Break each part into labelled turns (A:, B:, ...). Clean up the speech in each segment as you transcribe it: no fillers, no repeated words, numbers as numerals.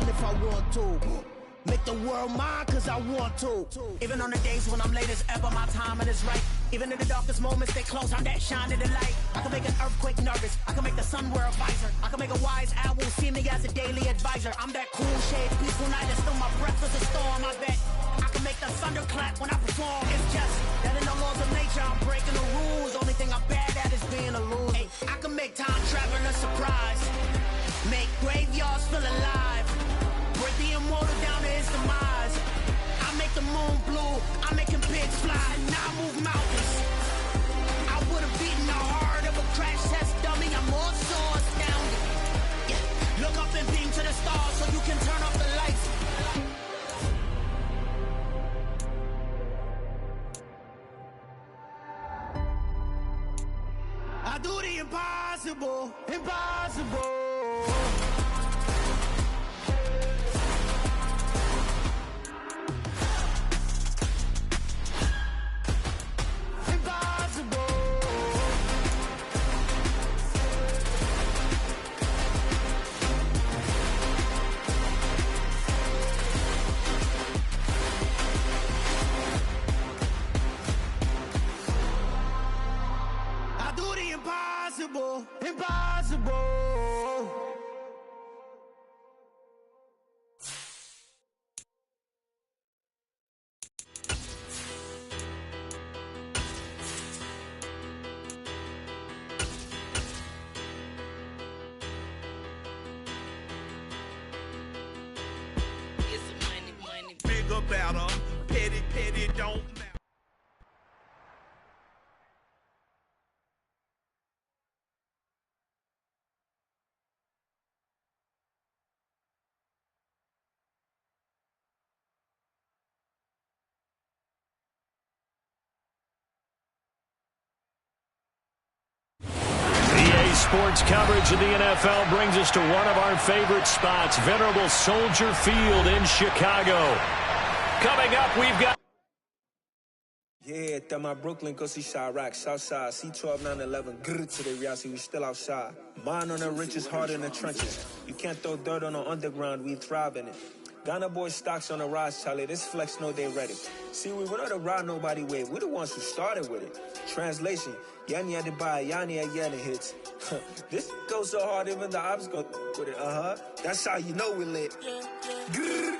A: mind if I want to. Make the world mine cause I want to. Even on the days when I'm late as ever, my timing is right. Even in the darkest moments, they close, I'm that shining the light. I can make an earthquake nervous, I can make the sun wear a visor. I can make a wise owl see me as a daily advisor. I'm that cool shade, peaceful night, and still my breath is a storm, I bet. I can make the thunder clap when I perform. It's just that in the laws of nature, I'm breaking the rules. Only thing I'm bad at is being a loser. Hey, I can make time traveling a surprise. Make graveyards feel alive. Break the immortal down to his demise. I make the moon blue, I'm making pigs fly, and I move mountains. I would have beaten the heart of a crash test dummy. I'm more so astounded. Yeah. Look up and beam to the stars so you can turn off the lights. I do the impossible, impossible. Impossible, impossible.
B: It's money, bigger, better, petty, don't matter.
C: Sports coverage of the NFL brings us to one of our favorite spots, venerable Soldier Field in Chicago. Coming up, we've got...
D: Yeah, that my Brooklyn, go see Chirac, Southside, C12, 911, grrr to the reality, we still outside. Mine on the riches, hard in the trenches. You can't throw dirt on the underground, we thrive in it. Ghana boys stocks on the rise, Charlie, this flex know they ready. See, we were not to ride nobody way, we the ones who started with it. Translation, Yanni had to buy, Yanni had Yanni hits. This goes so hard, even the ops go with it, That's how you know we lit. Grrr.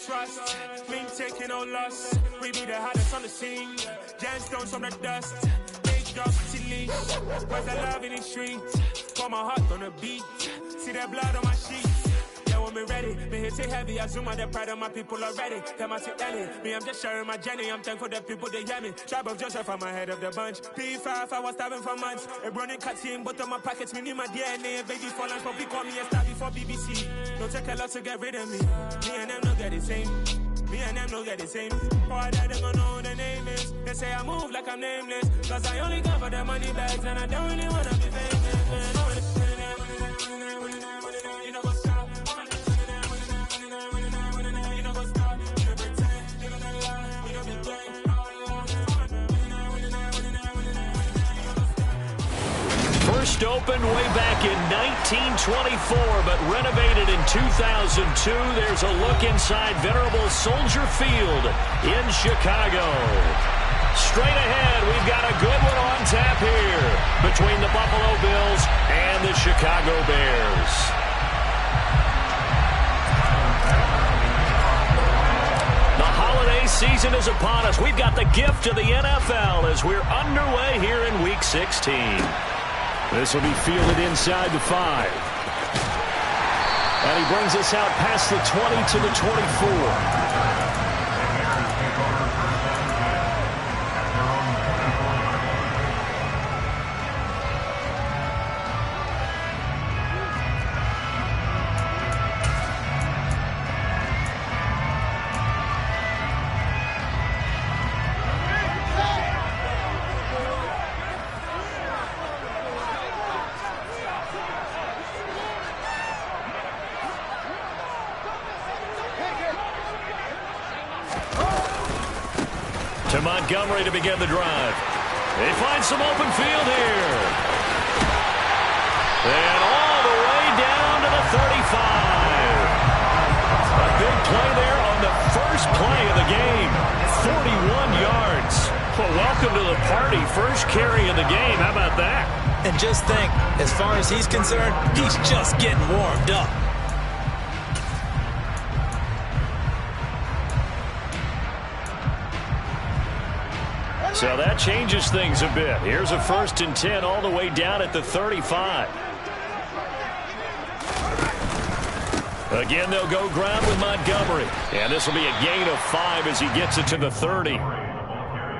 E: Trust, me taking no loss. We be the hottest on the scene. Gemstones from the dust. Big drop to leash. Where's the love in the streets? Pour my heart on the beat. See that blood on my sheets. Yeah, when we ready, me hit it heavy. I zoom out the pride of my people already. Tell my sit me, I'm just sharing my journey. I'm thankful that people they hear me. Tribe of Joseph, I'm ahead of the bunch. P5, I was starving for months. A running cutscene, but on my pockets, me need my DNA. Baby for lunch, but we call me a star before BBC. Don't take a lot to get rid of me. Me and them don't get the same. Me and them don't get the same. Boy, that they gonna know who the name is. They say I move like I'm nameless. Cause I only come for the money bags and I don't really wanna be famous.
C: First opened way back in 1924, but renovated in 2002. There's a look inside venerable Soldier Field in Chicago. Straight ahead, we've got a good one on tap here between the Buffalo Bills and the Chicago Bears. The holiday season is upon us. We've got the gift of the NFL as we're underway here in Week 16. This will be fielded inside the 5. And he brings us out past the 20 to the 24. To Montgomery to begin the drive. They find some open field here. And all the way down to the 35. A big play there on the first play of the game. 41 yards. Well, welcome to the party. First carry of the game. How about that?
F: And just think, as far as he's concerned, he's just getting warmed up.
C: So that changes things a bit. Here's a 1st and 10 all the way down at the 35. Again, they'll go ground with Montgomery. And this will be a gain of 5 as he gets it to the 30.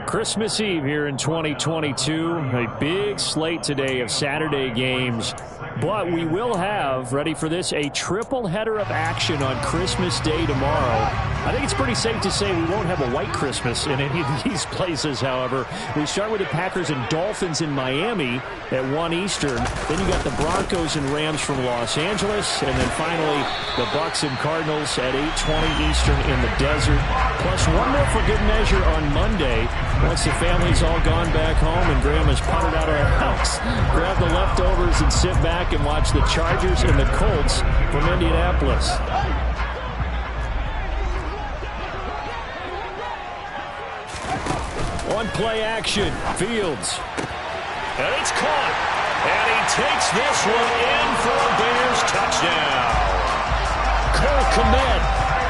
C: Christmas Eve here in 2022. A big slate today of Saturday games. But we will have, ready for this, a triple header of action on Christmas Day tomorrow. I think it's pretty safe to say we won't have a white Christmas in any of these places, however. We start with the Packers and Dolphins in Miami at 1 Eastern. Then you got the Broncos and Rams from Los Angeles. And then finally, the Bucs and Cardinals at 8:20 Eastern in the desert. Plus one more for good measure on Monday. Once the family's all gone back home and Grandma's puttered out of the house, grab the leftovers and sit back and watch the Chargers and the Colts from Indianapolis. On play action, Fields. And it's caught. And he takes this one in for a Bears touchdown. Cole Kmet,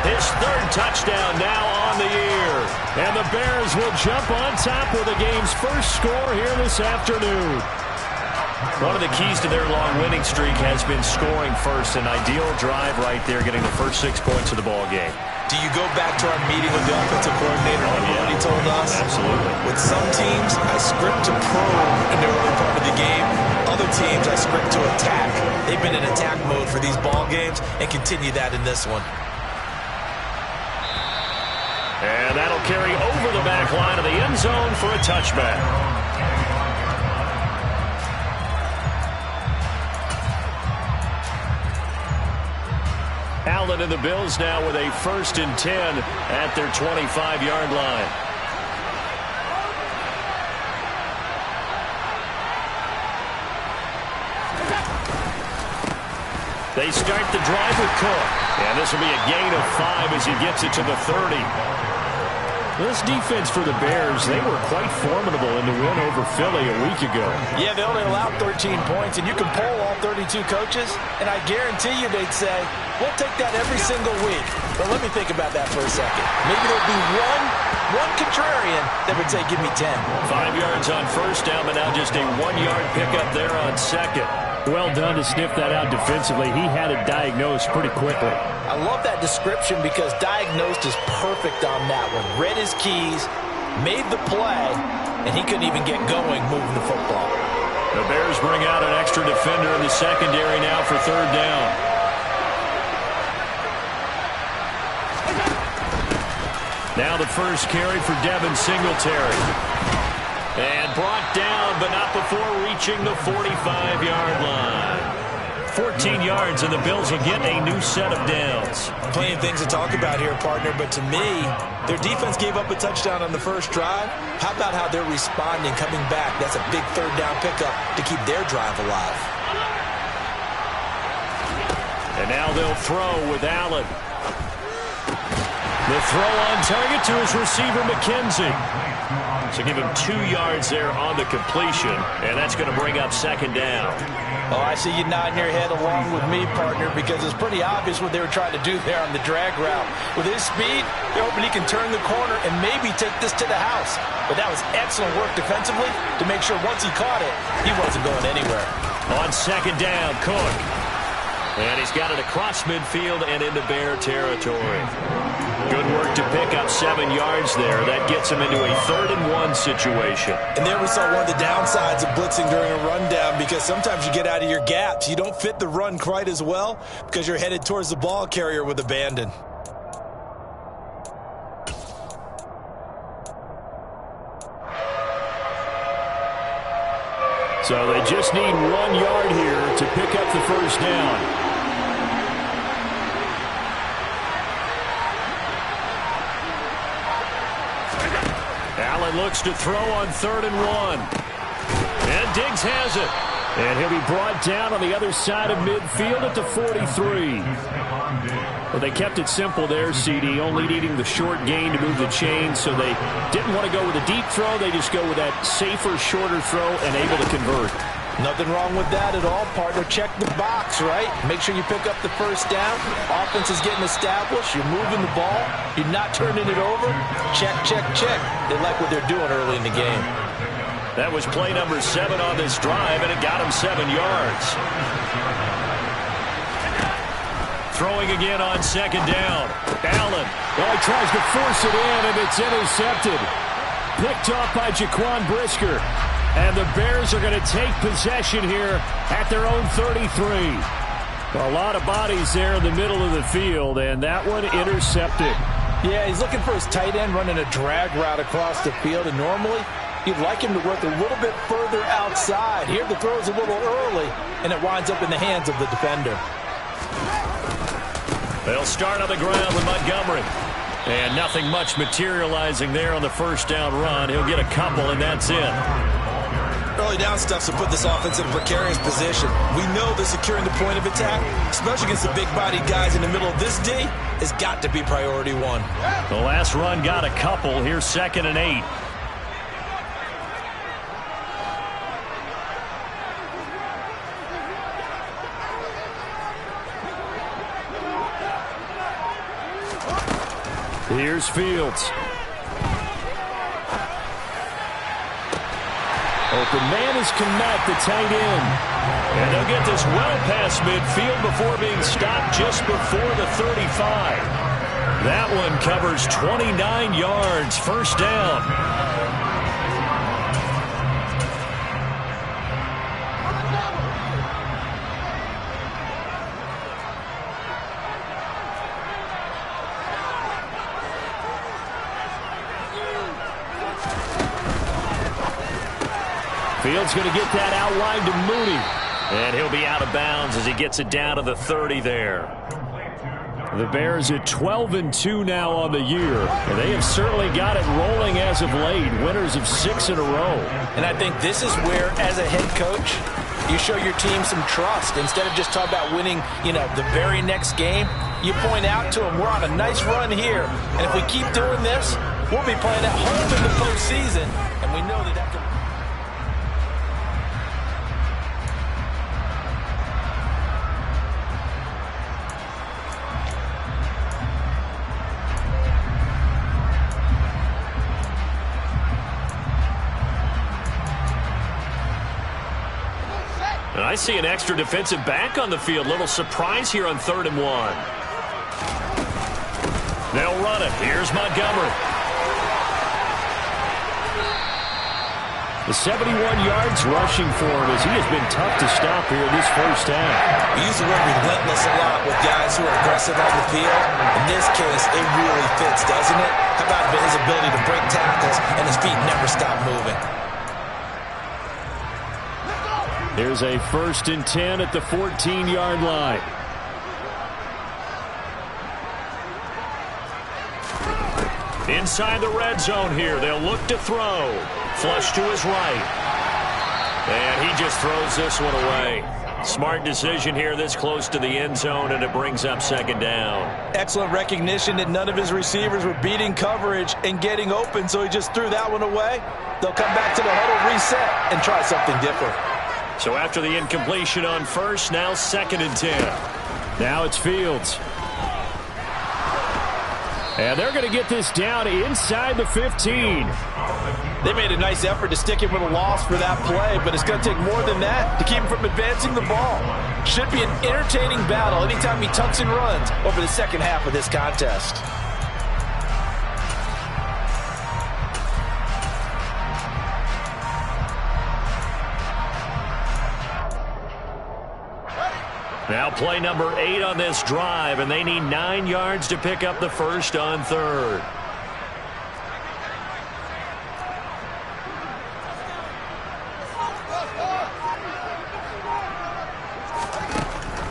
C: his 3rd touchdown now on the year. And the Bears will jump on top with the game's first score here this afternoon. One of the keys to their long winning streak has been scoring first. An ideal drive right there, getting the first 6 points of the ball game.
F: Do you go back to our meeting with the offensive coordinator? Remember what he told us?
C: Absolutely.
F: With some teams, I script to probe in the early part of the game. Other teams, I script to attack. They've been in attack mode for these ball games and continue that in this one.
C: And that'll carry over the back line of the end zone for a touchback. Allen and the Bills now with a 1st and 10 at their 25-yard line. They start the drive with Cook. And this will be a gain of 5 as he gets it to the 30. This defense for the Bears, they were quite formidable in the win over Philly a week ago.
F: Yeah, they only allowed 13 points, and you can poll all 32 coaches, and I guarantee you they'd say, we'll take that every single week. But let me think about that for a second. Maybe there'll be one contrarian that would say, give me 10.
C: 5 yards on 1st down, but now just a 1-yard pickup there on 2nd. Well done to sniff that out defensively. He had it diagnosed pretty quickly.
F: I love that description because diagnosed is perfect on that one. Read his keys, made the play, and he couldn't even get going moving the football.
C: The Bears bring out an extra defender in the secondary now for 3rd down. Now the first carry for Devin Singletary. And brought down, but not before reaching the 45-yard line. 14 yards, and the Bills will get a new set of downs.
F: Plenty of things to talk about here, partner, but to me, their defense gave up a touchdown on the first drive. How about how they're responding, coming back? That's a big 3rd down pickup to keep their drive alive.
C: And now they'll throw with Allen. The throw on target to his receiver, McKenzie. So give him 2 yards there on the completion, and that's going to bring up 2nd down.
F: Oh, I see you nodding your head along with me, partner, because it's pretty obvious what they were trying to do there on the drag route. With his speed, they're hoping he can turn the corner and maybe take this to the house. But that was excellent work defensively to make sure once he caught it, he wasn't going anywhere.
C: On 2nd down, Cook. And he's got it across midfield and into Bear territory. Good work to pick up 7 yards there. That gets him into a 3rd and 1 situation.
F: And there we saw one of the downsides of blitzing during a rundown, because sometimes you get out of your gaps. You don't fit the run quite as well because you're headed towards the ball carrier with abandon.
C: So they just need 1 yard here to pick up the first down. Allen looks to throw on 3rd and 1. And Diggs has it. And he'll be brought down on the other side of midfield at the 43. Well, they kept it simple there, CD, only needing the short gain to move the chains, so they didn't want to go with a deep throw. They just go with that safer, shorter throw and able to convert.
F: Nothing wrong with that at all, partner. Check the box, right? Make sure you pick up the first down. Offense is getting established. You're moving the ball. You're not turning it over. Check, check, check. They like what they're doing early in the game.
C: That was play number 7 on this drive, and it got him 7 yards. Throwing again on 2nd down. Allen. Well, he tries to force it in, and it's intercepted. Picked off by Jaquan Brisker. And the Bears are going to take possession here at their own 33. A lot of bodies there in the middle of the field, and that one intercepted.
F: Yeah, he's looking for his tight end running a drag route across the field, and normally you'd like him to work a little bit further outside. Here the throw is a little early, and it winds up in the hands of the defender.
C: They'll start on the ground with Montgomery. And nothing much materializing there on the first down run. He'll get a couple, and that's it.
F: Early down stuff to put this offense in a precarious position. We know that securing the point of attack, especially against the big-bodied guys in the middle of this D, has got to be priority 1.
C: The last run got a couple. Here's 2nd and 8. Here's Fields. Open man is Kmet, the tight end. And they'll get this well past midfield before being stopped just before the 35. That one covers 29 yards. First down. Fields going to get that outline to Mooney. And he'll be out of bounds as he gets it down to the 30 there. The Bears at 12-2 now on the year. And they have certainly got it rolling as of late. Winners of 6 in a row.
F: And I think this is where, as a head coach, you show your team some trust. Instead of just talking about winning, the very next game, you point out to them, we're on a nice run here. And if we keep doing this, we'll be playing at home in the postseason. And we know that that can...
C: I see an extra defensive back on the field. Little surprise here on 3rd and 1. They'll run it. Here's Montgomery. The 71 yards rushing for him as he has been tough to stop here this first half.
F: We use the word relentless a lot with guys who are aggressive on the field. In this case, it really fits, doesn't it? How about his ability to break tackles and his feet never stop moving?
C: Here's a 1st and 10 at the 14-yard line. Inside the red zone here. They'll look to throw. Flush to his right. And he just throws this one away. Smart decision here this close to the end zone, and it brings up 2nd down.
F: Excellent recognition that none of his receivers were beating coverage and getting open, so he just threw that one away. They'll come back to the huddle, reset, and try something different.
C: So after the incompletion on 1st, now 2nd and 10. Now it's Fields. And they're going to get this down inside the 15.
F: They made a nice effort to stick him with a loss for that play, but it's going to take more than that to keep him from advancing the ball. Should be an entertaining battle anytime he tucks and runs over the second half of this contest.
C: Now play number 8 on this drive, and they need 9 yards to pick up the first on 3rd.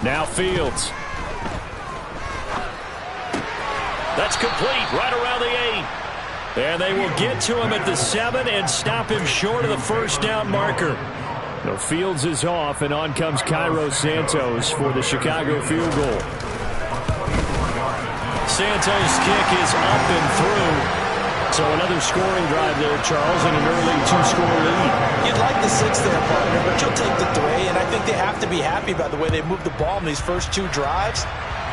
C: Now Fields. That's complete right around the 8. And they will get to him at the 7 and stop him short of the first down marker. So Fields is off, and on comes Cairo Santos for the Chicago field goal. Santos' kick is up and through. So another scoring drive there, Charles, and an early 2-score lead.
F: You'd like the 6 there, partner, but you'll take the 3, and I think they have to be happy about the way they moved the ball in these first 2 drives.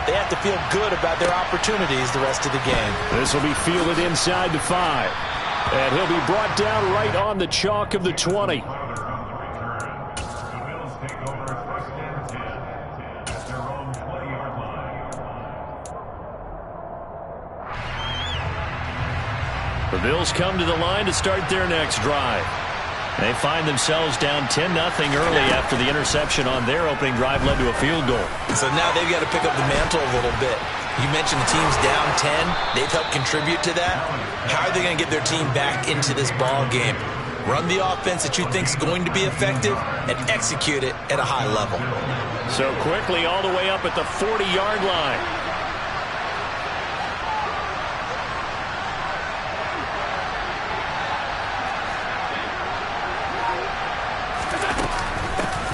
F: They have to feel good about their opportunities the rest of the game.
C: This will be fielded inside the 5. And he'll be brought down right on the chalk of the 20. The Bills come to the line to start their next drive. They find themselves down 10-0 early after the interception on their opening drive led to a field goal.
F: So now they've got to pick up the mantle a little bit. You mentioned the team's down 10. They've helped contribute to that. How are they going to get their team back into this ball game? Run the offense that you think is going to be effective and execute it at a high level.
C: So quickly all the way up at the 40-yard line.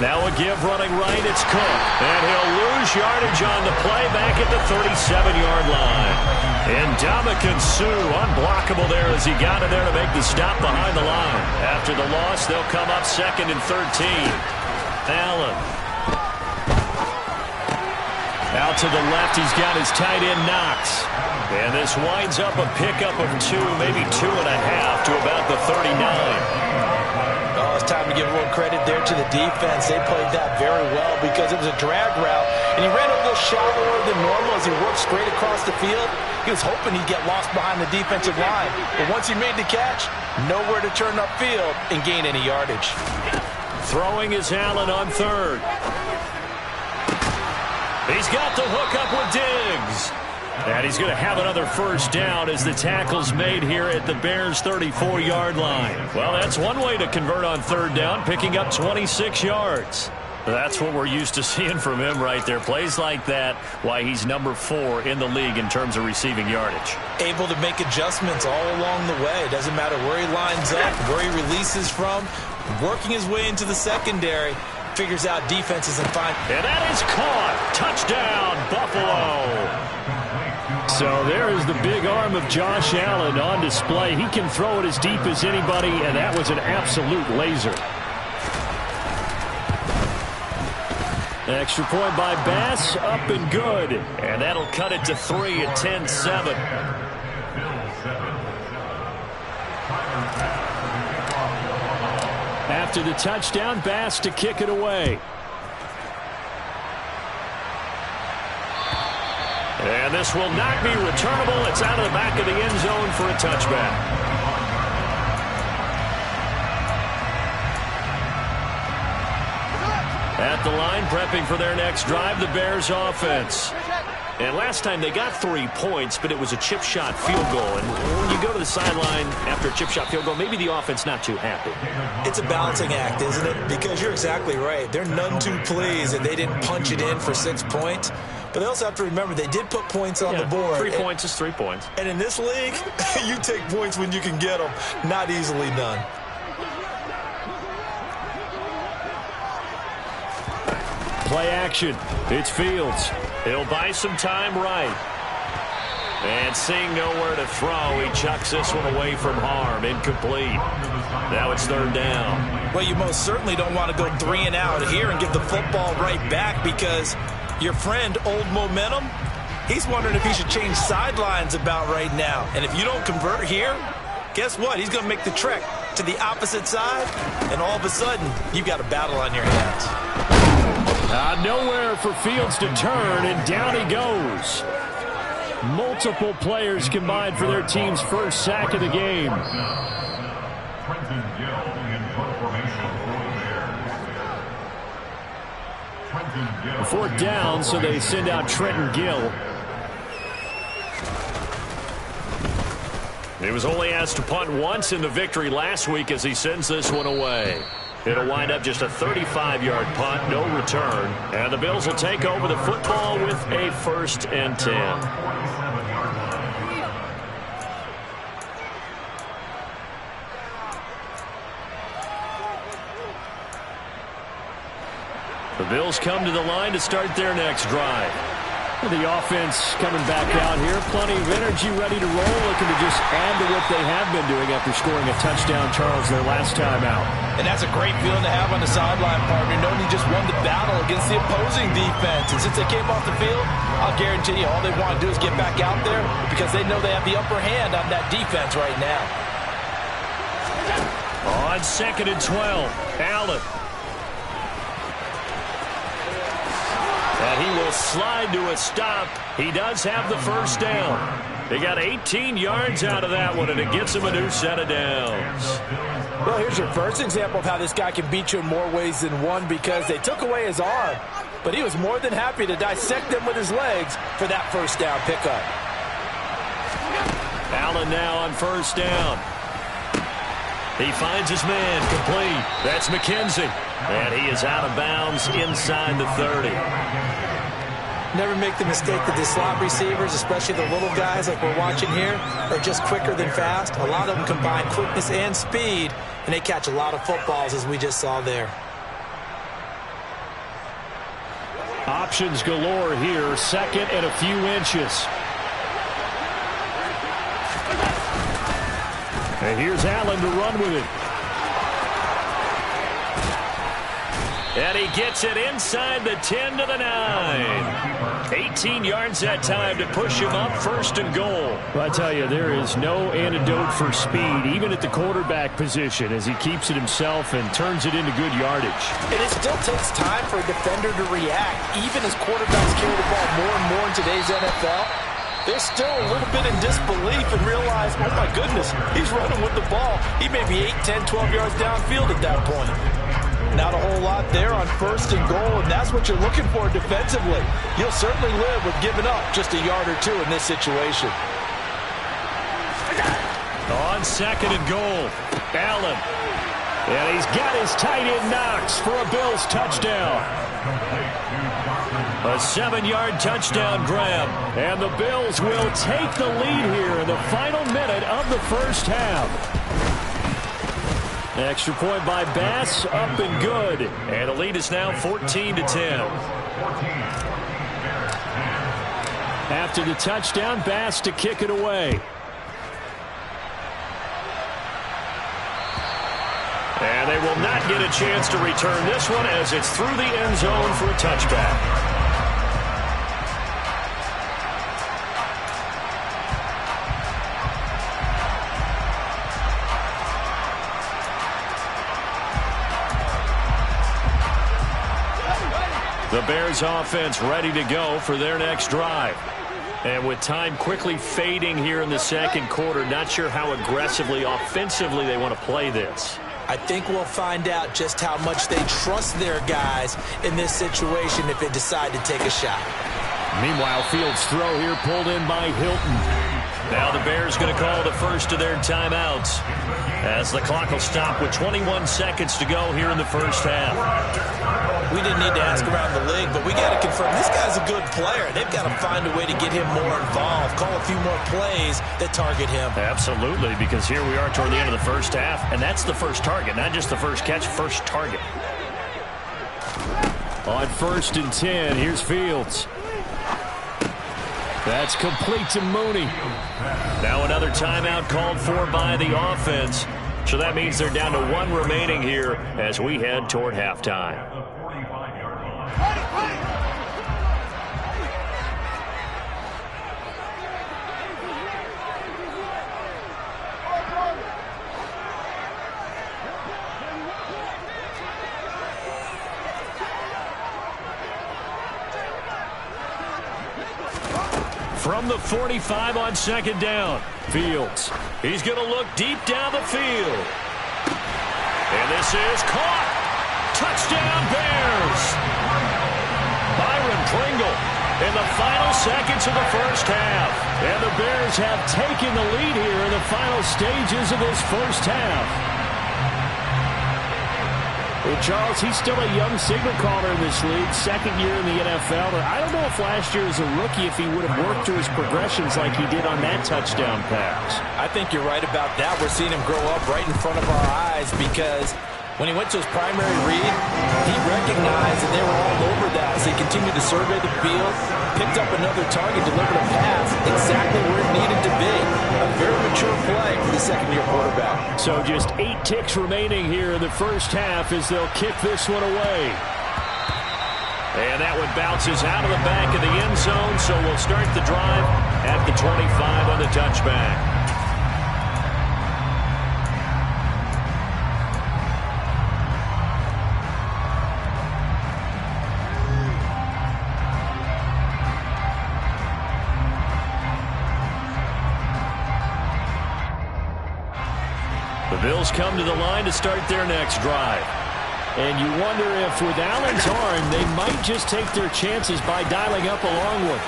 C: Now a give running right, it's Cook. And he'll lose yardage on the play back at the 37-yard line. And Ndamukong Suh unblockable there as he got in there to make the stop behind the line. After the loss, they'll come up 2nd and 13. Allen. Out to the left, he's got his tight end Knox. And this winds up a pickup of 2, maybe 2.5 to about the 39.
F: Oh, it's time to give a little credit there to the defense. They played that very well because it was a drag route, and he ran a little shallower than normal as he worked straight across the field. He was hoping he'd get lost behind the defensive line, but once he made the catch, nowhere to turn upfield and gain any yardage.
C: Throwing is Allen on 3rd. He's got the hook up with Diggs. And he's going to have another first down as the tackle's made here at the Bears' 34-yard line. Well, that's one way to convert on 3rd down, picking up 26 yards. That's what we're used to seeing from him right there. Plays like that, why he's number 4 in the league in terms of receiving yardage.
F: Able to make adjustments all along the way. Doesn't matter where he lines up, where he releases from. Working his way into the secondary, figures out defenses and finds.
C: And that is caught. Touchdown, Buffalo. So there is the big arm of Josh Allen on display. He can throw it as deep as anybody, and that was an absolute laser. Extra point by Bass, up and good. And that'll cut it to 3 at 10-7. After the touchdown, Bass to kick it away. And this will not be returnable. It's out of the back of the end zone for a touchback. At the line, prepping for their next drive, the Bears offense. And last time they got 3 points, but it was a chip shot field goal. And when you go to the sideline after a chip shot field goal, maybe the offense not too happy.
F: It's a balancing act, isn't it? Because you're exactly right. They're none too pleased that they didn't punch it in for 6 points. But they also have to remember they did put points on the board.
C: 3 points is 3 points.
F: And in this league, you take points when you can get them. Not easily done.
C: Play action. It's Fields. He'll buy some time right. And seeing nowhere to throw, he chucks this one away from harm. Incomplete. Now it's 3rd down.
F: Well, you most certainly don't want to go 3 and out here and give the football right back because your friend, Old Momentum, he's wondering if he should change sidelines about right now. And if you don't convert here, guess what? He's going to make the trek to the opposite side, and all of a sudden, you've got a battle on your hands.
C: Nowhere for Fields to turn, and down he goes. Multiple players combined for their team's first sack of the game. Fourth down, so they send out Trenton Gill. He was only asked to punt once in the victory last week as he sends this one away. It'll wind up just a 35-yard punt, no return. And the Bills will take over the football with a 1st and 10. The Bills come to the line to start their next drive. The offense coming back out here. Plenty of energy, ready to roll, looking to just add to what they have been doing after scoring a touchdown, Charles, their last time out.
F: And that's a great feeling to have on the sideline, partner, knowing you just won the battle against the opposing defense. And since they came off the field, I'll guarantee you all they want to do is get back out there because they know they have the upper hand on that defense right now.
C: On 2nd and 12, Allen. And he will slide to a stop. He does have the first down. They got 18 yards out of that one, and it gets him a new set of downs.
F: Well, here's your first example of how this guy can beat you in more ways than one because they took away his arm, but he was more than happy to dissect them with his legs for that first down pickup.
C: Allen now on first down. He finds his man complete. That's McKenzie. And he is out of bounds inside the 30.
F: Never make the mistake that the slot receivers, especially the little guys like we're watching here, are just quicker than fast. A lot of them combine quickness and speed, and they catch a lot of footballs, as we just saw there.
C: Options galore here. Second and a few inches. And here's Allen to run with it. And he gets it inside the 10 to the 9. 18 yards that time to push him up, 1st and goal. Well, I tell you, there is no antidote for speed, even at the quarterback position, as he keeps it himself and turns it into good yardage.
F: And it still takes time for a defender to react. Even as quarterbacks carry the ball more and more in today's NFL, they're still a little bit in disbelief and realize, oh my goodness, he's running with the ball. He may be 8, 10, 12 yards downfield at that point. Not a whole lot there on 1st and goal, and that's what you're looking for defensively. You'll certainly live with giving up just a yard or two in this situation.
C: On 2nd and goal, Allen. And he's got his tight end Knox for a Bills touchdown. A 7-yard touchdown grab, and the Bills will take the lead here in the final minute of the first half. Extra point by Bass, up and good. And the lead is now 14-10. After the touchdown, Bass to kick it away. And they will not get a chance to return this one as it's through the end zone for a touchback. The Bears offense ready to go for their next drive. And with time quickly fading here in the second quarter, not sure how aggressively, offensively they want to play this.
F: I think we'll find out just how much they trust their guys in this situation if they decide to take a shot.
C: Meanwhile, Fields' throw here pulled in by Hilton. Now the Bears going to call the first of their timeouts as the clock will stop with 21 seconds to go here in the first half.
F: We didn't need to ask around the league, but we got to confirm this guy's a good player. They've got to find a way to get him more involved, call a few more plays that target him.
C: Absolutely, because here we are toward the end of the first half, and that's the first target, not just the first catch, first target. On 1st and 10, here's Fields. That's complete to Mooney. Now another timeout called for by the offense. So that means they're down to 1 remaining here as we head toward halftime. From the 45 on 2nd down, Fields. He's going to look deep down the field. And this is caught. Touchdown, Bears. Byron Pringle in the final seconds of the first half. And the Bears have taken the lead here in the final stages of this first half. Well, Charles, he's still a young signal caller in this league, 2nd year in the NFL. But I don't know if last year as a rookie, if he would have worked through his progressions like he did on that touchdown pass.
F: I think you're right about that. We're seeing him grow up right in front of our eyes because When he went to his primary read, he recognized that they were all over that. So he continued to survey the field, picked up another target, delivered a pass exactly where it needed to be. A very mature play for the second-year quarterback.
C: So just 8 ticks remaining here in the first half as they'll kick this one away. And that one bounces out of the back of the end zone, so we'll start the drive at the 25 on the touchback. The Bills come to the line to start their next drive. And you wonder if with Allen's arm, they might just take their chances by dialing up a long one.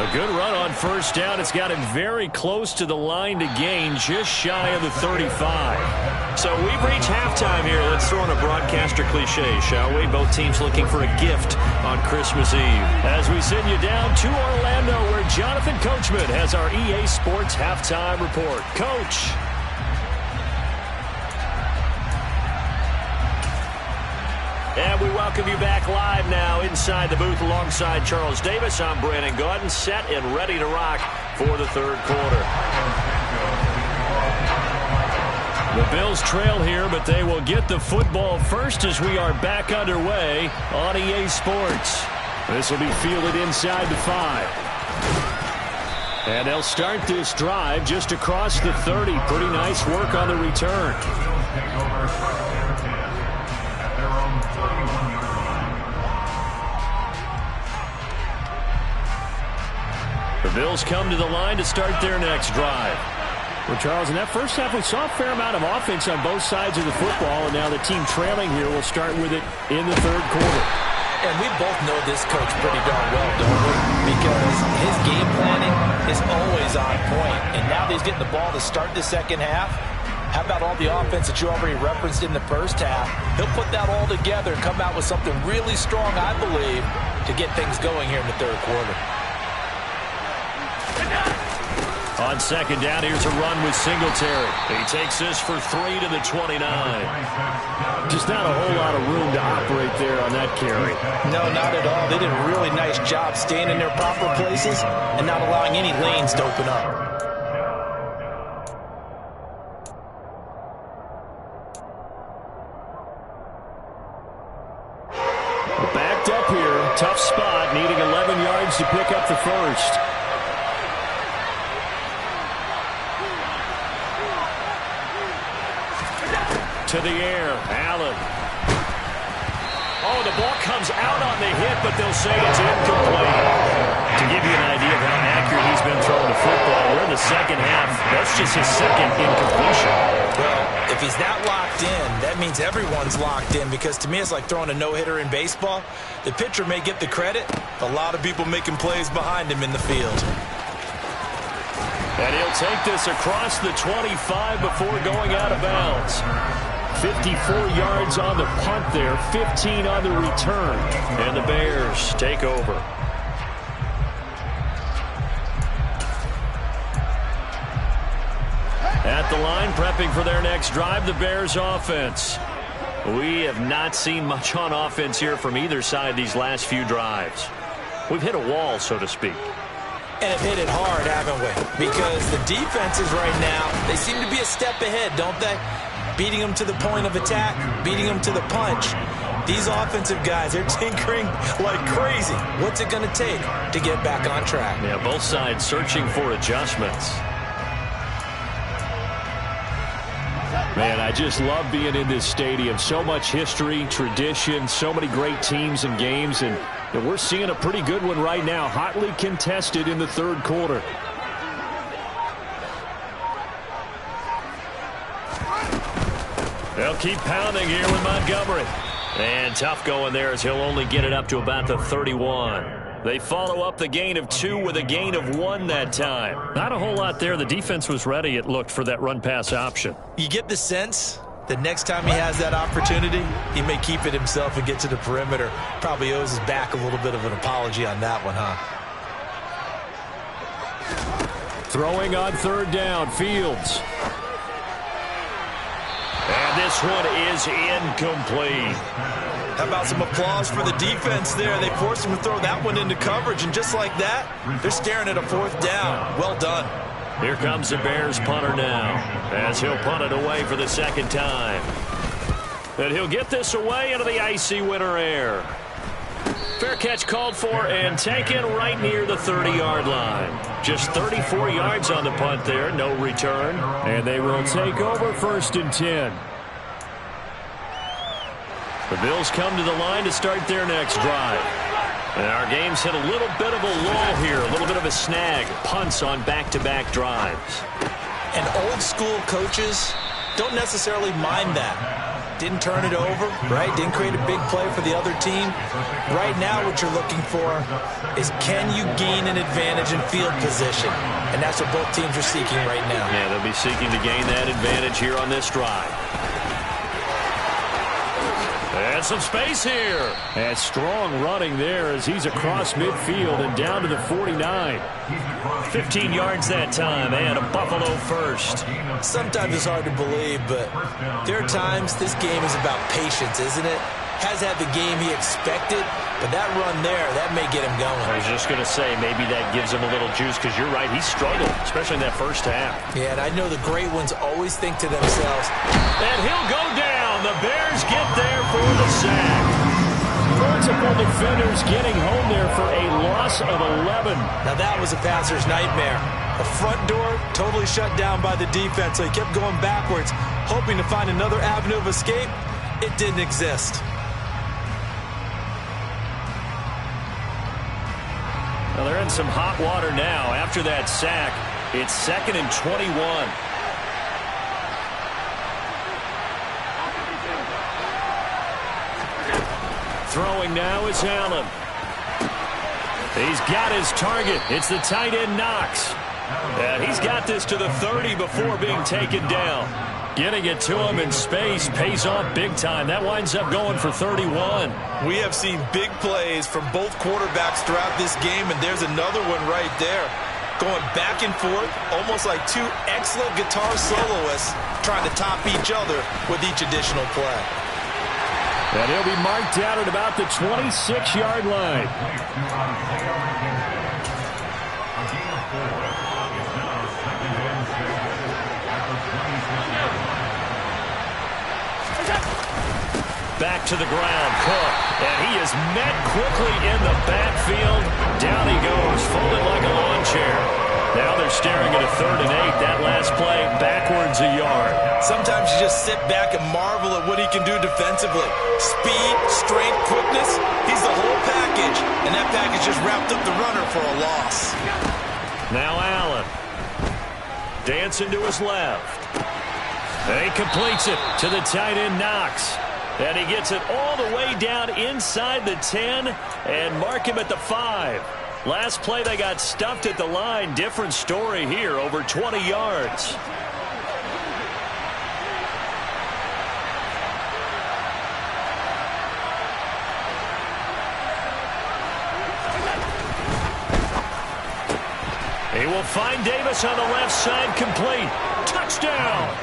C: A good run on first down. It's got him very close to the line to gain, just shy of the 35.
G: So we've reached halftime here. Let's throw in a broadcaster cliche, shall we? Both teams looking for a gift on Christmas Eve.
C: As we send you down to Orlando, where Jonathan Coachman has our EA Sports halftime report. Coach.
G: And we welcome you back live now inside the booth alongside Charles Davis. I'm Brandon Gaudin, set and ready to rock for the third quarter.
C: The Bills trail here, but they will get the football first as we are back underway on EA Sports. This will be fielded inside the 5. And they'll start this drive just across the 30. Pretty nice work on the return. The Bills come to the line to start their next drive. Well, Charles, in that first half, we saw a fair amount of offense on both sides of the football, and now the team trailing here will start with it in the third quarter.
F: And we both know this coach pretty darn well, don't we? Because his game planning is always on point. And now that he's getting the ball to start the second half, how about all the offense that you already referenced in the first half? He'll put that all together and come out with something really strong, I believe, to get things going here in the third quarter.
C: On second down, here's a run with Singletary. He takes this for 3 to the 29. Just not a whole lot of room to operate there on that carry.
F: No, not at all. They did a really nice job staying in their proper places and not allowing any lanes to open up.
C: Backed up here. Tough spot, needing 11 yards to pick up the first. To the air, Allen. Oh, the ball comes out on the hit, but they'll say it's incomplete. To give you an idea of how accurate he's been throwing the football, we're in the second half. That's just his second incompletion.
F: Well, if he's that locked in, that means everyone's locked in, because to me it's like throwing a no-hitter in baseball. The pitcher may get the credit, a lot of people making plays behind him in the field.
C: And he'll take this across the 25 before going out of bounds. 54 yards on the punt there, 15 on the return. And the Bears take over. At the line, prepping for their next drive, the Bears offense. We have not seen much on offense here from either side these last few drives. We've hit a wall, so to speak.
F: And have hit it hard, haven't we? Because the defenses right now, they seem to be a step ahead, don't they? Beating them to the point of attack, beating them to the punch. These offensive guys, they're tinkering like crazy. What's it going to take to get back on track?
C: Yeah, both sides searching for adjustments. Man, I just love being in this stadium. So much history, tradition, so many great teams and games, and we're seeing a pretty good one right now, hotly contested in the third quarter. They'll keep pounding here with Montgomery. And tough going there as he'll only get it up to about the 31. They follow up the gain of 2 with a gain of 1 that time. Not a whole lot there. The defense was ready, it looked, for that run-pass option.
F: You get the sense that next time he has that opportunity, he may keep it himself and get to the perimeter. Probably owes his back a little bit of an apology on that one, huh?
C: Throwing on third down, Fields. And this one is incomplete.
F: How about some applause for the defense there? They forced him to throw that one into coverage, and just like that, they're staring at a 4th down. Well done.
C: Here comes the Bears punter now, as he'll punt it away for the 2nd time. And he'll get this away into the icy winter air. Fair catch called for and taken right near the 30-yard line. Just 34 yards on the punt there, no return. And they will take over 1st and 10. The Bills come to the line to start their next drive. And our game's hit a little bit of a lull here, a little bit of a snag. Punts on back-to-back drives.
F: And old-school coaches don't necessarily mind that. Didn't turn it over, right? Didn't create a big play for the other team. Right now what you're looking for is, can you gain an advantage in field position? And that's what both teams are seeking right now.
C: Yeah, they'll be seeking to gain that advantage here on this drive. And some space here. And strong running there as he's across midfield and down to the 49. 15 yards that time and a Buffalo first.
F: Sometimes it's hard to believe, but there are times this game is about patience, isn't it? Has had the game he expected, but that run there, that may get him going.
C: I was just going to say, maybe that gives him a little juice, because you're right, he struggled, especially in that first half.
F: Yeah, and I know the great ones always think to themselves,
C: and he'll go down. The Bears get there for the sack. Multiple defenders getting home there for a loss of 11.
F: Now that was a passer's nightmare. The front door totally shut down by the defense, so he kept going backwards, hoping to find another avenue of escape. It didn't exist.
C: Well, they're in some hot water now. After that sack, it's 2nd and 21. Throwing now is Allen. He's got his target. It's the tight end Knox. And he's got this to the 30 before being taken down. Getting it to him in space pays off big time. That winds up going for 31.
F: We have seen big plays from both quarterbacks throughout this game, and there's another one right there. Going back and forth, almost like two excellent guitar soloists trying to top each other with each additional play.
C: And he'll be marked down at about the 26-yard line. Back to the ground, Cook, and he is met quickly in the backfield. Down he goes, folded like a lawn chair. Now they're staring at a 3rd and 8. That last play, backwards a yard.
F: Sometimes you just sit back and marvel at what he can do defensively. Speed, strength, quickness, he's the whole package, and that package just wrapped up the runner for a loss.
C: Now Allen, dancing to his left. And he completes it to the tight end Knox. And he gets it all the way down inside the 10 and mark him at the 5. Last play they got stuffed at the line. Different story here, over 20 yards. He will find Davis on the left side, complete. Touchdown!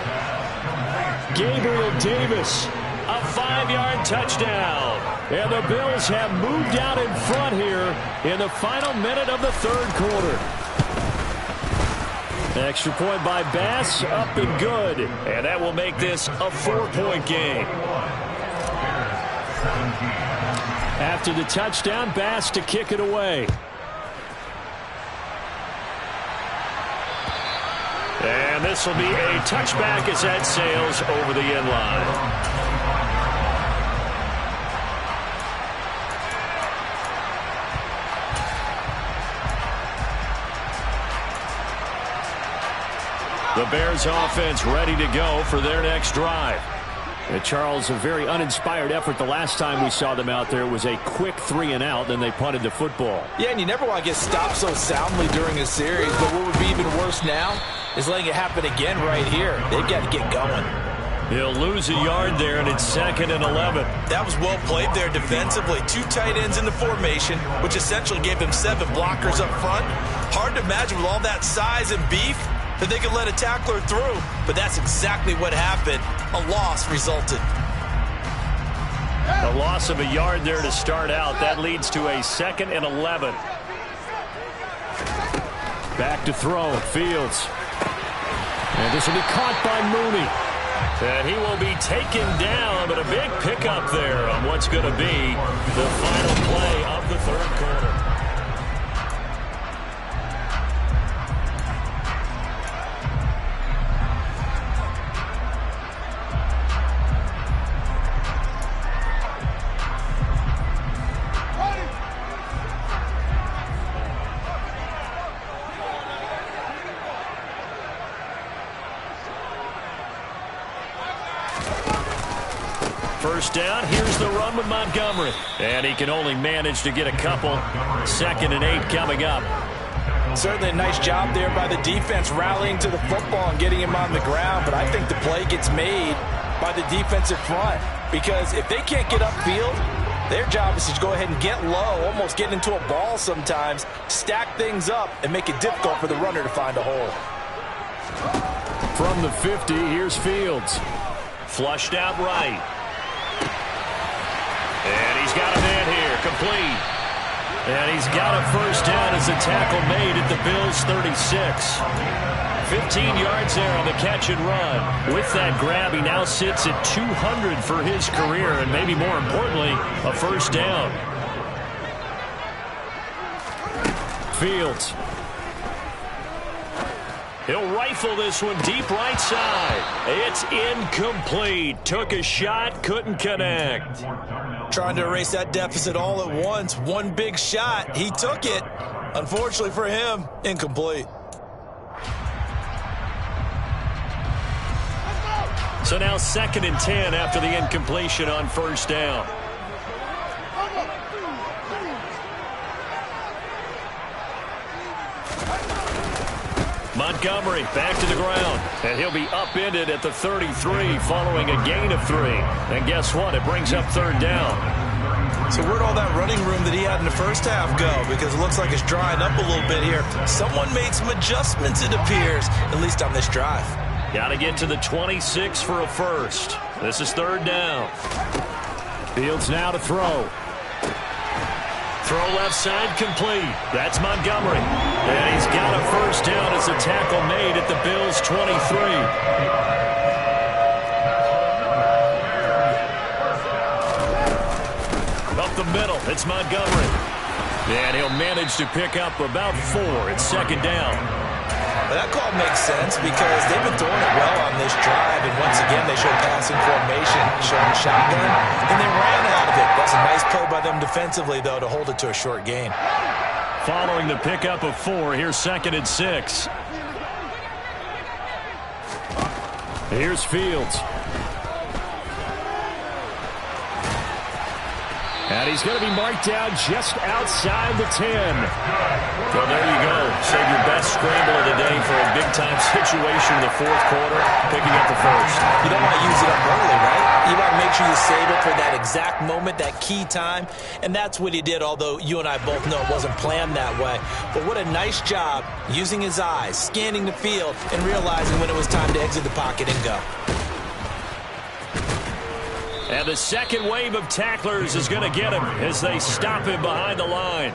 C: Gabriel Davis. A 5-yard touchdown. And the Bills have moved out in front here in the final minute of the 3rd quarter. Extra point by Bass, up and good. And that will make this a 4-point game. After the touchdown, Bass to kick it away. And this will be a touchback as that sails over the end line. The Bears offense ready to go for their next drive. Charles, a very uninspired effort the last time we saw them out there. It was a quick 3-and-out, then they punted the football.
F: Yeah, and you never want to get stopped so soundly during a series, but what would be even worse now is letting it happen again right here. They've got to get going.
C: He'll lose a yard there, and it's 2nd and 11.
F: That was well played there defensively. 2 tight ends in the formation, which essentially gave him 7 blockers up front. Hard to imagine with all that size and beef, that they could let a tackler through, but that's exactly what happened. A loss resulted.
C: A loss of a yard there to start out. That leads to a 2nd and 11. Back to throw, Fields. And this will be caught by Mooney. And he will be taken down, but a big pickup there on what's going to be the final play of the third quarter. First down, here's the run with Montgomery. And he can only manage to get a couple. 2nd and 8 coming up.
F: Certainly a nice job there by the defense rallying to the football and getting him on the ground. But I think the play gets made by the defensive front. Because if they can't get upfield, their job is to go ahead and get low, almost get into a ball sometimes, stack things up, and make it difficult for the runner to find a hole.
C: From the 50, here's Fields. Flushed out right. And he's got a man here, complete. And he's got a first down as a tackle made at the Bills' 36. 15 yards there on the catch and run. With that grab, he now sits at 200 for his career, and maybe more importantly, a first down. Fields. He'll rifle this one deep right side. It's incomplete. Took a shot, couldn't connect.
F: Trying to erase that deficit all at once. One big shot. He took it. Unfortunately for him, incomplete.
C: So now 2nd and 10 after the incompletion on first down. Montgomery back to the ground, and he'll be upended at the 33 following a gain of 3. And guess what? It brings up 3rd down.
F: So where'd all that running room that he had in the first half go? Because it looks like it's drying up a little bit here. Someone made some adjustments, it appears, at least on this drive.
C: Got to get to the 26 for a first. This is 3rd down. Fields now to throw. Throw left side complete. That's Montgomery. And he's got a first down as a tackle made at the Bills' 23. Up the middle, it's Montgomery. And he'll manage to pick up about 4. It's 2nd down.
F: Well, that call makes sense because they've been throwing it well on this drive, and once again they showed passing formation, showing shotgun, and they ran out of it. That's a nice play by them defensively, though, to hold it to a short gain.
C: Following the pickup of 4, here's 2nd and 6. Here's Fields. And he's going to be marked down just outside the 10. Well, there you go. Save your best scramble of the day for a big-time situation in the 4th quarter, picking up the first.
F: You don't want to use it up early, right? You want to make sure you save it for that exact moment, that key time, and that's what he did, although you and I both know it wasn't planned that way. But what a nice job using his eyes, scanning the field, and realizing when it was time to exit the pocket and go.
C: And the second wave of tacklers is going to get him as they stop him behind the line.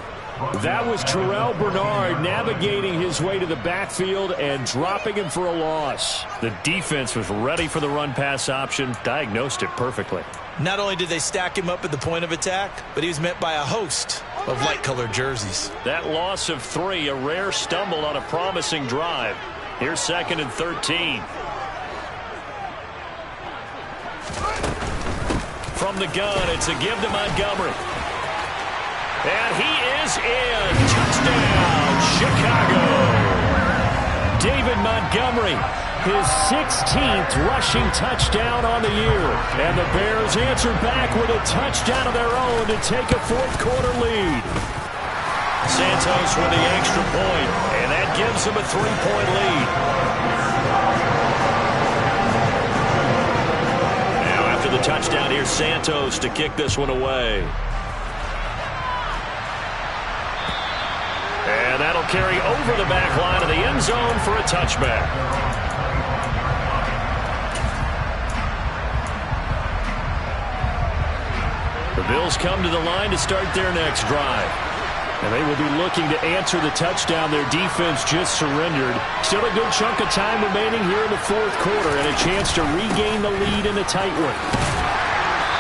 C: That was Terrell Bernard navigating his way to the backfield and dropping him for a loss. The defense was ready for the run-pass option, diagnosed it perfectly.
F: Not only did they stack him up at the point of attack, but he was met by a host of light-colored jerseys.
C: That loss of 3, a rare stumble on a promising drive. Here's 2nd and 13. From the gun, it's a give to Montgomery. And he is in. Touchdown, Chicago. David Montgomery, his 16th rushing touchdown on the year. And the Bears answered back with a touchdown of their own to take a 4th quarter lead. Santos with the extra point, and that gives him a 3-point lead. The touchdown here, Santos to kick this one away. And that'll He'll carry over the back line of the end zone for a touchback. The Bills come to the line to start their next drive. And they will be looking to answer the touchdown their defense just surrendered. Still a good chunk of time remaining here in the fourth quarter and a chance to regain the lead in a tight one.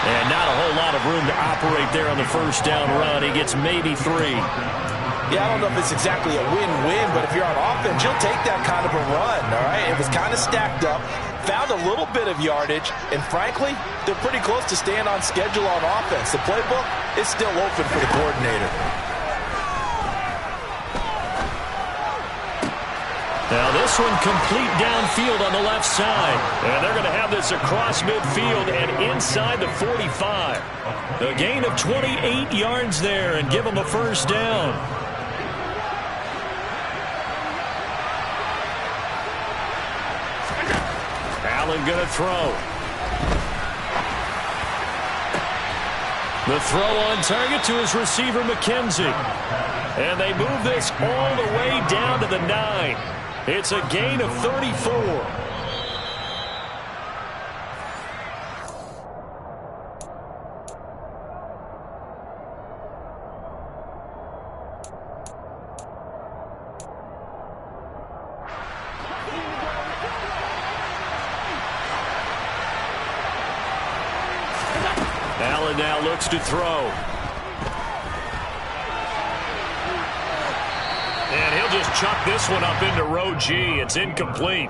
C: And not a whole lot of room to operate there on the first down run. He gets maybe 3.
F: Yeah, I don't know if it's exactly a win-win, but if you're on offense, you'll take that kind of a run, all right? It was kind of stacked up, found a little bit of yardage, and frankly, they're pretty close to staying on schedule on offense. The playbook is still open for the coordinator.
C: Now this one complete downfield on the left side. And they're going to have this across midfield and inside the 45. A gain of 28 yards there and give them a first down. Allen going to throw. The throw on target to his receiver, McKenzie. And they move this all the way down to the 9. It's a gain of 34. Allen now looks to throw. And he'll just chuck this one up into row G. It's incomplete.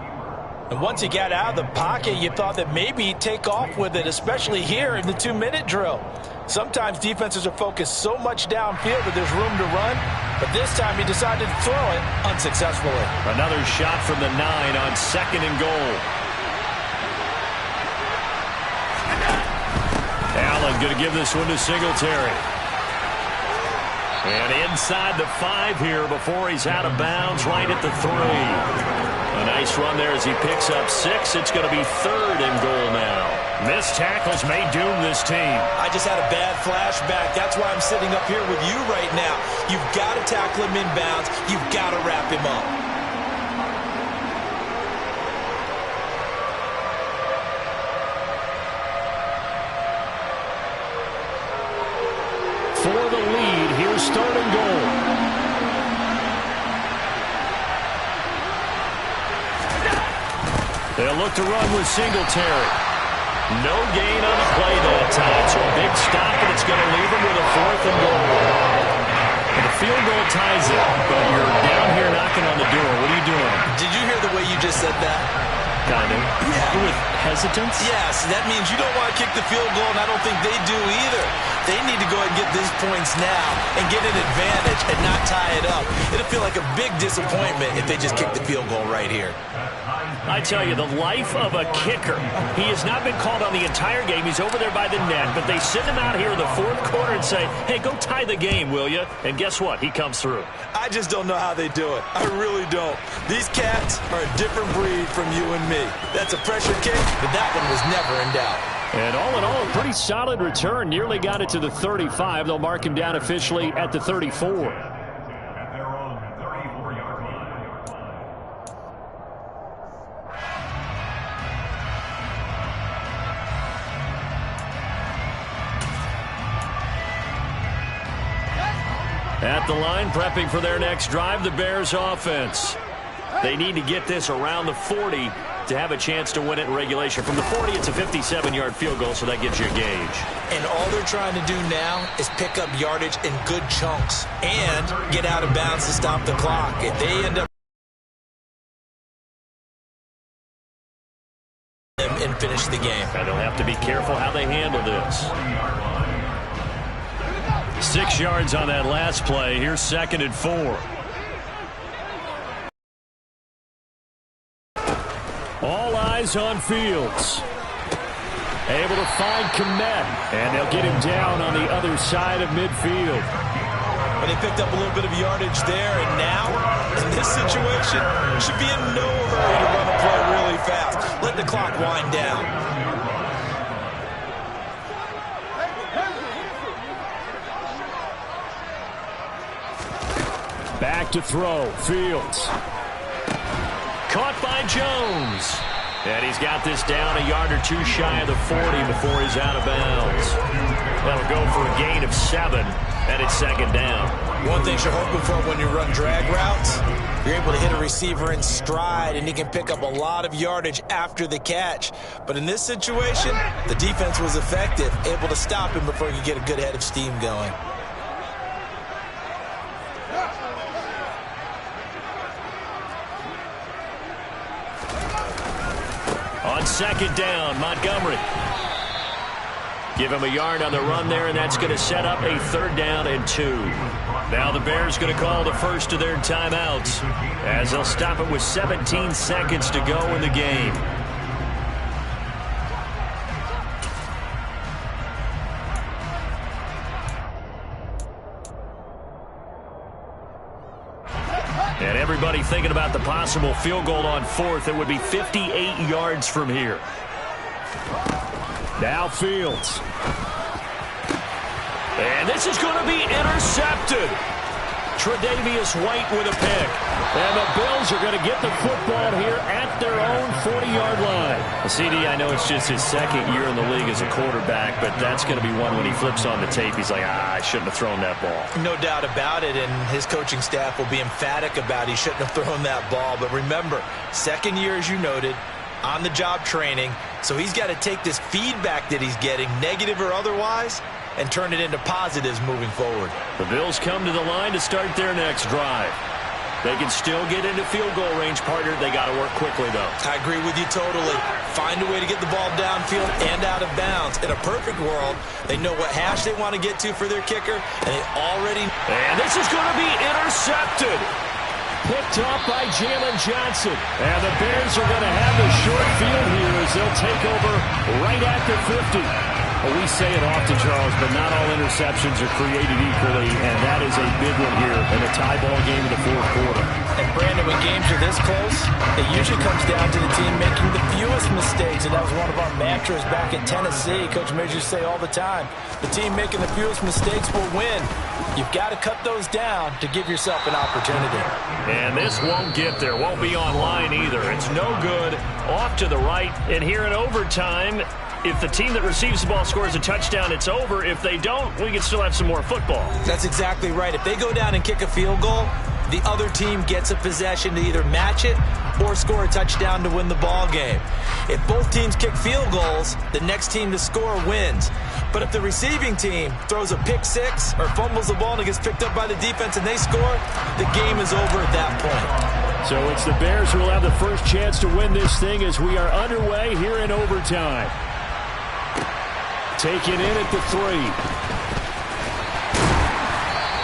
F: And once he got out of the pocket, you thought that maybe he'd take off with it, especially here in the 2-minute drill. Sometimes defenses are focused so much downfield that there's room to run, but this time he decided to throw it unsuccessfully.
C: Another shot from the 9 on 2nd and goal. Allen going to give this one to Singletary. And inside the 5 here before he's out of bounds, right at the 3. A nice run there as he picks up 6. It's going to be 3rd and goal now. Missed tackles may doom this team.
F: I just had a bad flashback. That's why I'm sitting up here with you right now. You've got to tackle him inbounds. You've got to wrap him up.
C: For the lead, here's 3rd and goal. They'll look to run with Singletary. No gain on the play that time, so a big stop, and it's going to leave them with a 4th and goal. And the field goal ties it, but you're down here knocking on the door. What are you doing?
F: Did you hear the way you just said that?
C: Kind of.
F: Yeah.
C: With hesitance?
F: Yes, that means you don't want to kick the field goal, and I don't think they do either. They need to go ahead and get these points now and get an advantage and not tie it up. It'll feel like a big disappointment if they just kick the field goal right here.
C: I tell you, the life of a kicker. He has not been called on the entire game. He's over there by the net, but they send him out here in the 4th quarter and say, hey, go tie the game, will you? And guess what? He comes through.
F: I just don't know how they do it. I really don't. These cats are a different breed from you and me. That's a pressure kick, but that one was never in doubt.
C: And all in all, a pretty solid return. Nearly got it to the 35. They'll mark him down officially at the 34. At the line, prepping for their next drive, the Bears offense. They need to get this around the 40 to have a chance to win it in regulation. From the 40, it's a 57-yard field goal, so that gives you a gauge.
F: And all they're trying to do now is pick up yardage in good chunks and get out of bounds to stop the clock. If they end up and finish the game.
C: And they'll have to be careful how they handle this. 6 yards on that last play. Here's 2nd and 4. All eyes on Fields. Able to find Kmet, and they'll get him down on the other side of midfield.
F: But they picked up a little bit of yardage there, and now, in this situation, should be in no hurry to run a play really fast. Let the clock wind down.
C: Back to throw. Fields. Caught by Jones. And he's got this down a yard or two shy of the 40 before he's out of bounds. That'll go for a gain of 7, and it's second down.
F: One thing you're hoping for when you run drag routes, you're able to hit a receiver in stride, and he can pick up a lot of yardage after the catch. But in this situation, the defense was effective, able to stop him before he could get a good head of steam going.
C: On second down, Montgomery. Give him a yard on the run there, and that's going to set up a 3rd down and 2. Now the Bears going to call the first of their timeouts as they'll stop it with 17 seconds to go in the game. And everybody thinking about the possible field goal on 4th. It would be 58 yards from here. Now Fields. And this is going to be intercepted. Tre'Davious White with a pick. And the Bills are going to get the football here at their own 40-yard line. Well, CD, I know it's just his 2nd year in the league as a quarterback, but that's going to be one when he flips on the tape. He's like, I shouldn't have thrown that ball.
F: No doubt about it, and his coaching staff will be emphatic about he shouldn't have thrown that ball. But remember, 2nd year, as you noted, on-the-job training, so he's got to take this feedback that he's getting, negative or otherwise, and turn it into positives moving forward.
C: The Bills come to the line to start their next drive. They can still get into field goal range, partner. They got to work quickly, though.
F: I agree with you totally. Find a way to get the ball downfield and out of bounds. In a perfect world, they know what hash they want to get to for their kicker, and they already...
C: And this is going to be intercepted. Picked up by Jalen Johnson. And the Bears are going to have the short field here as they'll take over right at the 50. Well, we say it often, Charles, but not all interceptions are created equally, and that is a big one here in a tie ball game in the 4th quarter.
F: And, Brandon, when games are this close, it usually comes down to the team making the fewest mistakes, and that was one of our mantras back in Tennessee. Coach Majors say all the time, the team making the fewest mistakes will win. You've got to cut those down to give yourself an opportunity.
C: And this won't get there. Won't be online either. It's no good. Off to the right. And here in overtime, if the team that receives the ball scores a touchdown, it's over. If they don't, we can still have some more football.
F: That's exactly right. If they go down and kick a field goal, the other team gets a possession to either match it or score a touchdown to win the ball game. If both teams kick field goals, the next team to score wins. But if the receiving team throws a pick six or fumbles the ball and it gets picked up by the defense and they score, the game is over at that point.
C: So it's the Bears who will have the first chance to win this thing as we are underway here in overtime. Taken in at the 3.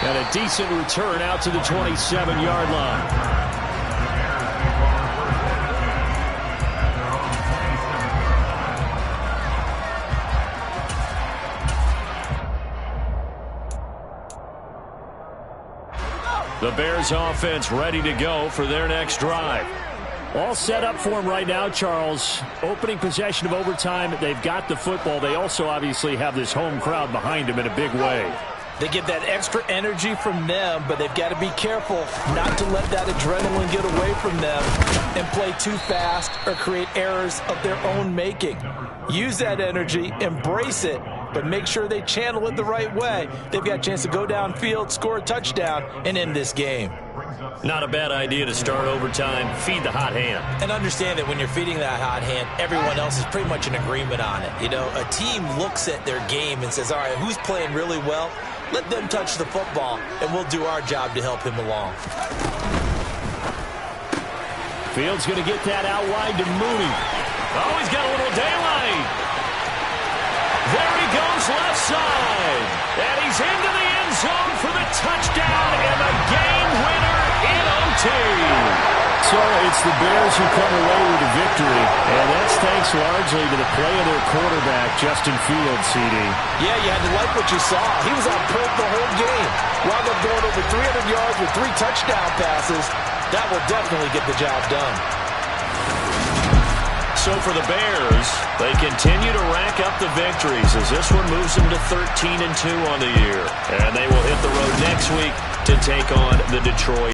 C: And a decent return out to the 27-yard line. The Bears offense ready to go for their next drive. All set up for them right now, Charles. Opening possession of overtime. They've got the football. They also obviously have this home crowd behind them in a big way.
F: They get that extra energy from them, but they've got to be careful not to let that adrenaline get away from them and play too fast or create errors of their own making. Use that energy, embrace it, but make sure they channel it the right way. They've got a chance to go downfield, score a touchdown, and end this game.
C: Not a bad idea to start overtime. Feed the hot hand.
F: And understand that when you're feeding that hot hand, everyone else is pretty much in agreement on it. You know, a team looks at their game and says, all right, who's playing really well? Let them touch the football, and we'll do our job to help him along.
C: Fields going to get that out wide to Mooney. Oh, he's got a little daylight. There he goes left side. And he's into the end zone for the touchdown and the game winner in OT. So it's the Bears who come away with the victory, and that's thanks largely to the play of their quarterback, Justin Fields, CD.
F: Yeah, you had to like what you saw. He was on point the whole game. Wound up going over 300 yards with 3 touchdown passes. That will definitely get the job done.
C: So for the Bears, they continue to rack up the victories as this one moves them to 13-2 on the year. And they will hit the road next week to take on the Detroit